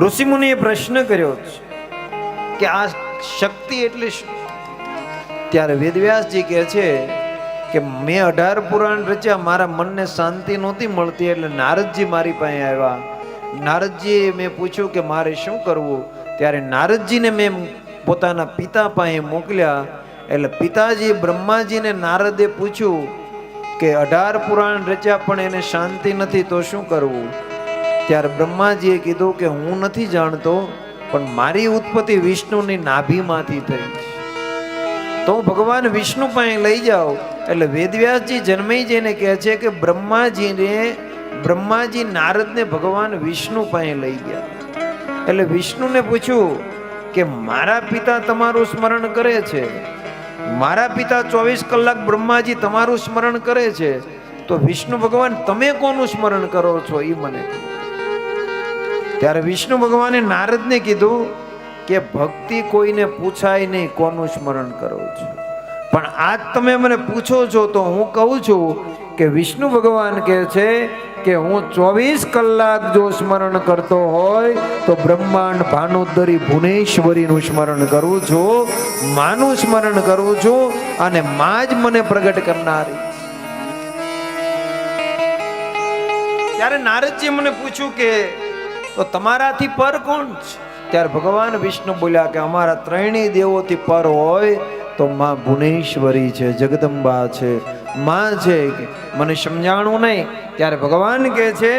ઋષિમુનિએ પ્રશ્ન કર્યો કે આ શક્તિ એટલે શું? ત્યારે વેદવ્યાસજી કહે છે કે મેં 18 પુરાણ રચ્યા, મારા મનને શાંતિ નહોતી મળતી, એટલે નારદજી મારી પાસે આવ્યા. નારદજીએ મેં પૂછ્યું કે મારે શું કરવું? ત્યારે નારદજીને મેં પોતાના પિતા પાસે મોકલ્યા. એટલે પિતાજી બ્રહ્માજીને નારદે પૂછ્યું કે 18 પુરાણ રચ્યા પણ એને શાંતિ નથી, તો શું કરવું? ત્યારે બ્રહ્માજીએ કીધું કે હું નથી જાણતો, પણ મારી ઉત્પત્તિ વિષ્ણુની નાભીમાંથી થઈ છે, તો હું ભગવાન વિષ્ણુ પાસે લઈ જાઉં. એટલે વેદવ્યાસજી જન્મેજયને કહે છે કે બ્રહ્માજી નારદને ભગવાન વિષ્ણુ પાસે લઈ ગયા. એટલે વિષ્ણુને પૂછ્યું કે મારા પિતા તમારું સ્મરણ કરે છે, મારા પિતા 24 કલાક બ્રહ્માજી તમારું સ્મરણ કરે છે, તો વિષ્ણુ ભગવાન તમે કોનું સ્મરણ કરો છો એ મને કહો. ત્યારે વિષ્ણુ ભગવાને નારદને કીધું કે ભક્તિ કોઈને પૂછાય નહીં કોનું સ્મરણ કરો છો, પણ આજ તમે મને પૂછો છો તો હું કહું છું કે વિષ્ણુ ભગવાન કહે છે કે હું 24 કલાક જો સ્મરણ કરતો હોય તો બ્રહ્માંડ ભાનુદ્દરી ભુવનેશ્વરીનું સ્મરણ કરું છું, માનું સ્મરણ કરું છું, અને માં જ મને પ્રગટ કરનારી. ત્યારે નારદજી મને પૂછ્યું કે તો તમારાથી પર કોણ છે? ત્યારે ભગવાન વિષ્ણુ બોલ્યા કે અમારા ત્રણેય દેવોથી પર હોય તો માં ભુવનેશ્વરી છે, જગદંબા છે, માં છે. મને સમજાણું નહીં. ત્યારે ભગવાન કહે છે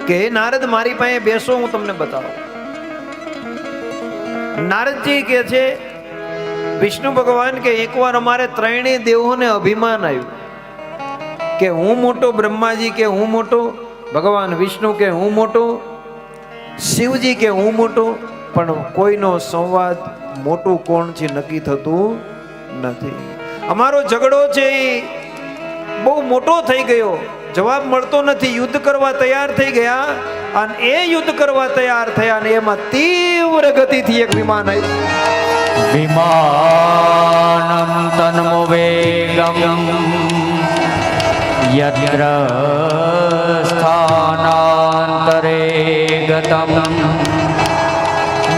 કે નારદ મારી પાસે બેસો, હું તમને બતાવું. નારદજી કહે છે વિષ્ણુ ભગવાન કે એકવાર અમારે ત્રણેય દેવોને અભિમાન આવ્યું કે હું મોટો, બ્રહ્માજી કે હું મોટો, ભગવાન વિષ્ણુ કે હું મોટો, શિવજી કે હું મોટો, પણ કોઈનો સંવાદ મોટું કોણ છે નક્કી થતું નથી. અમારો ઝઘડો છે એ બહુ મોટો થઈ ગયો, જવાબ મળતો નથી. યુદ્ધ કરવા તૈયાર થઈ ગયા, અને એ યુદ્ધ કરવા તૈયાર થયા ને એમાં તીવ્ર ગતિથી એક વિમાન આવ્યું. વિમાનમ તન્મો વેગમ યત્ર સ્થાનાંતરે ગતમ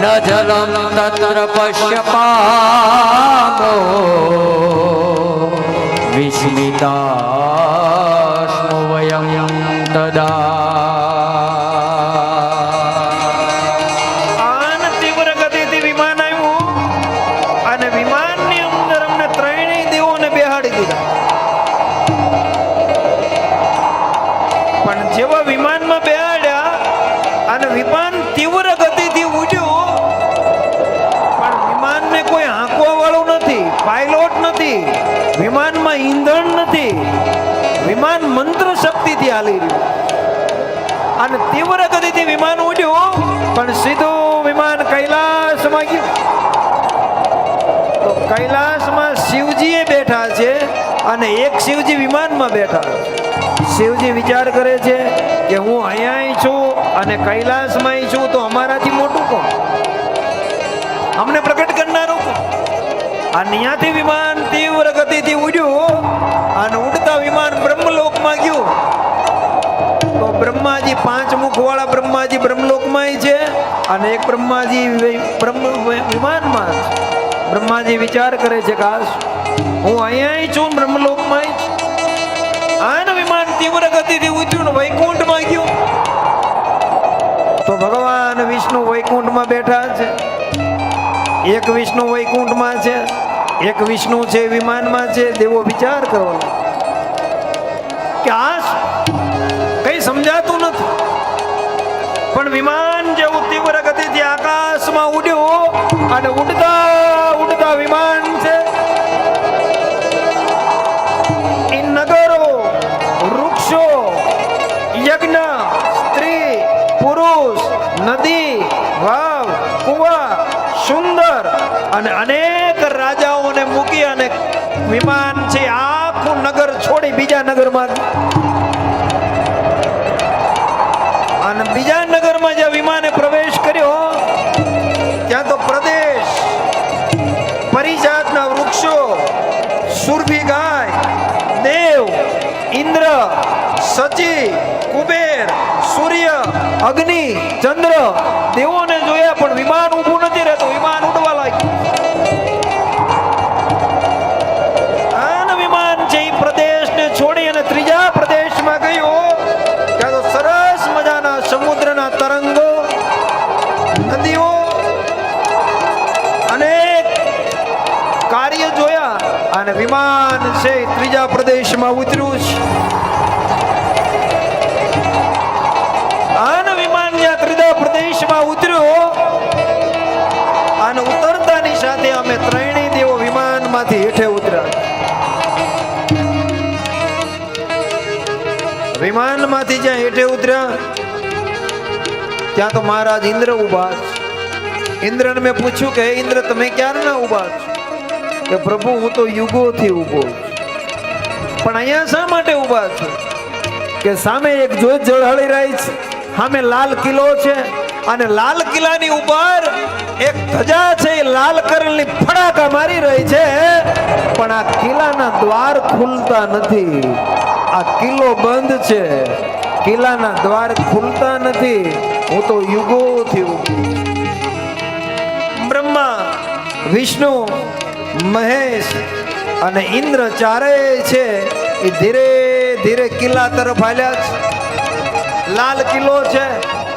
ન જલમ તત્ર પશ્યપામો વિસ્મિતાસ્મો વયં તદા. આન તીવ્ર ગતિથી વિમાન આવ્યું, અને વિમાનની અંદર અમને ત્રણેય દેવોને બેહાડી દીધા. પણ જેવા વિમાનમાં બેહાડ્યા અને વિમાન તીવ્ર ગતિથી ઉડ્યું, પણ વિમાનને કોઈ હાંકવા વાળું નથી, પાયલોટ નથી, વિમાનમાં ઈંધણ નથી, વિમાન મંત્ર શક્તિથી હાલી રહ્યું. અને તીવ્ર ગતિથી વિમાન ઉડ્યું, પણ સીધું વિમાન કૈલાસમાં ગયું. તો કૈલાસમાં શિવજી બેઠા છે, અને એક શિવજી વિમાનમાં બેઠા છે. શિવજી વિચાર કરે છે કે હું અહીંયા છું અને કૈલાસમાં છું, તો અમારાથી મોટું કોણ? અમને પ્રગટ કરનારું કોણ? અને અહીંયાથી વિમાન તીવ્ર ગતિથી ઉડ્યું, અને ઉડતા વિમાન બ્રહ્મલોકમાં ગયું. તો બ્રહ્માજી 5 મુખવાળા બ્રહ્માજી બ્રહ્મલોકમાં છે, અને એક બ્રહ્માજી વિમાનમાં છે. બ્રહ્માજી વિચાર કરે છે કે હું અહીંયા છું, બ્રહ્મલોકમાં છું. આનું વિમાન તીવ્ર ગતિથી ઉતર્યું ને વૈકુંઠમાં ગયું. તો ભગવાન વિષ્ણુ વૈકુંઠમાં બેઠા છે. એક વિષ્ણુ વૈકુંઠમાં છે, એક વિષ્ણુ છે વિમાનમાં છે. દેવો વિચાર કરો કે આ કઈ સમજાતું નથી, પણ વિમાન જેવું તીવ્ર ગતિથી આકાશમાં ઉડ્યું, અને ઉડતા ઉડતા વિમાન છે. એ નગરો, વૃક્ષો, યજ્ઞ, સ્ત્રી, પુરુષ, નદી, વાવ, કુવા, સુંદર અને અનેક રાજાઓને મૂકી અને વિમાન છે આખું નગર છોડી બીજા નગરમાં, અને બીજા નગરમાં જ્યાં વિમાને પ્રવેશ કર્યો ત્યાં તો પ્રદેશ, પરિજાતના વૃક્ષો, સુરભી ગાય, દેવ, ઇન્દ્ર, સચી, કુબેર, સૂર્ય અગ્નિ, ચંદ્ર, દેવોને જોયા પણ વિમાન ઊભું નથી રહેતું, વિમાન ઉડવા લાગ્યું. અને વિમાન છે એ પ્રદેશને છોડી અને ત્રીજા પ્રદેશમાં ગયું. ત્યાં તો સરસ મજાના સમુદ્રના તરંગો, નદીઓ, અનેક કાર્ય જોયા અને વિમાન છે એ ત્રીજા પ્રદેશમાં ઉતર્યું છે. અને વિમાન જ્યાં ત્રીજા પ્રદેશમાં ઉતર્યું અને ઉતરતાની સાથે અમે ત્રણેય દેવો વિમાનમાંથી હેઠે ઉતર્યા. વિમાનમાંથી જ્યાં હેઠે ઉતર્યા ત્યાં તો મહારાજ ઇન્દ્ર ઉભા છે. ઇન્દ્રને મેં પૂછ્યું કે હે ઇન્દ્ર, તમે ક્યારના ઉભા છો? કે પ્રભુ, હું તો યુગોથી ઊભો છું. પણ અહીંયા શા માટે ઉભા છો? કે સામે એક જ્યોત ઝળહળી રહી છે, સામે લાલ કિલ્લો છે અને લાલ કિલ્લાની ઉપર એક ધજા છે, એ લાલ કરલની ફડાકા મારી રહી છે. પણ આ કિલ્લાના દ્વાર ખુલતા નથી. આ કિલ્લો બંધ છે, કિલ્લાના દ્વાર ખુલતા નથી. હું તો યુગોથી ઊભો. બ્રહ્મા, વિષ્ણુ, મહેશ અને ઇન્દ્ર ચારેય છે એ ધીરે ધીરે કિલ્લા તરફ હાલ્યા છે. લાલ કિલ્લો છે,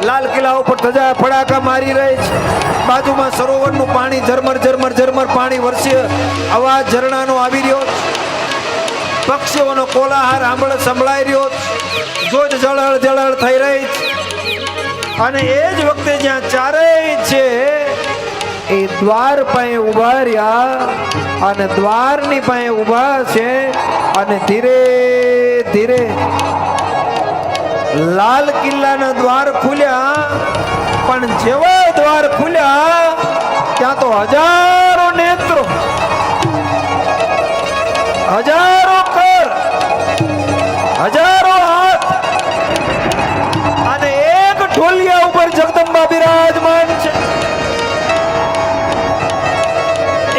લાલ કિલ્લા ઉપર ધજા ફડાકા મારી રહી છે. બાજુમાં સરોવરનું પાણી ઝરમર ઝરમર ઝરમર પાણી વરસે, અવાજ ઝરણાનો આવી રહ્યો છે. પક્ષીઓનો કોલાહલ સંભળાઈ રહ્યો છે. જોજ જળહળ જળહળ થઈ રહી છે. અને એ જ વખતે જ્યાં ચારેય છે એ દ્વાર પાસે ઉભા રહ્યા અને દ્વારની પાસે ઉભા છે અને ધીરે ધીરે લાલ કિલ્લાના દ્વાર ખુલ્યા. પણ જેવા દ્વાર ખુલ્યા ત્યાં તો હજારો નેત્રો, હજારો કર, હજારો હાથ અને એક ઢોલિયા ઉપર જગદંબા બિરાજમાન છે.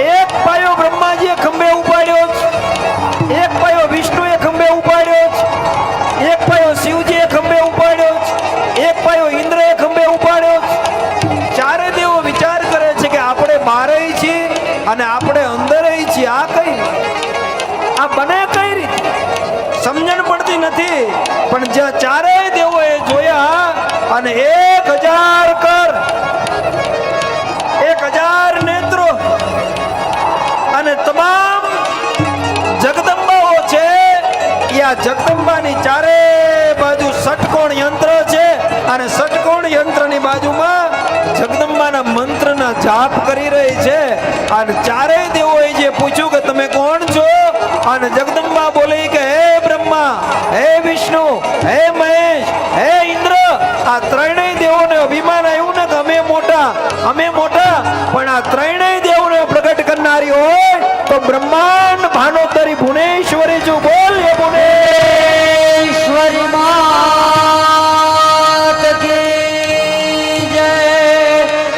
એક પાયો બ્રહ્માજીએ ખંભે ઉપાડ્યો છે, એક પાયો વિષ્ણુએ ખંભે ઉપાડ્યો છે, એક પાયો શિવજીએ ખંભે ઉપાડ્યો છે, એક પાયો ઇન્દ્રએ ખંભે ઉપાડ્યો છે. ચારે દેવો વિચાર કરે છે કે આપણે બહારે છીએ અને આપણે અંદર છીએ. આ કઈ, આ બને કઈ રીતે સમજણ પડતી નથી. પણ જ્યાં ચારેય દેવોએ જોયા અને 1000 કર, 1000 નેત્રો અને તમામ જગદંબાઓ છે, આ જગદંબાની ચારે બાજુ ષટકોણ યંત્ર છે અને ષટકોણ યંત્રની બાજુમાં જગદંબાના મંત્રના જાપ કરી રહી છે. અને ચારેય દેવોએ જે પૂછ્યું કે તમે કોણ છો, અને જગદંબા બોલી કે હે બ્રહ્મા, હે વિષ્ણુ, હે મહેશ, હે ઇન્દ્ર. આ ત્રણેય દેવોને અભિમાન આવ્યું ને કે અમે મોટા, અમે મોટા. પણ આ ત્રણેય દેવોને પ્રગટ કરનારી હોય તો બ્રહ્માંડ ભાનોતરી ભુવનેશ્વર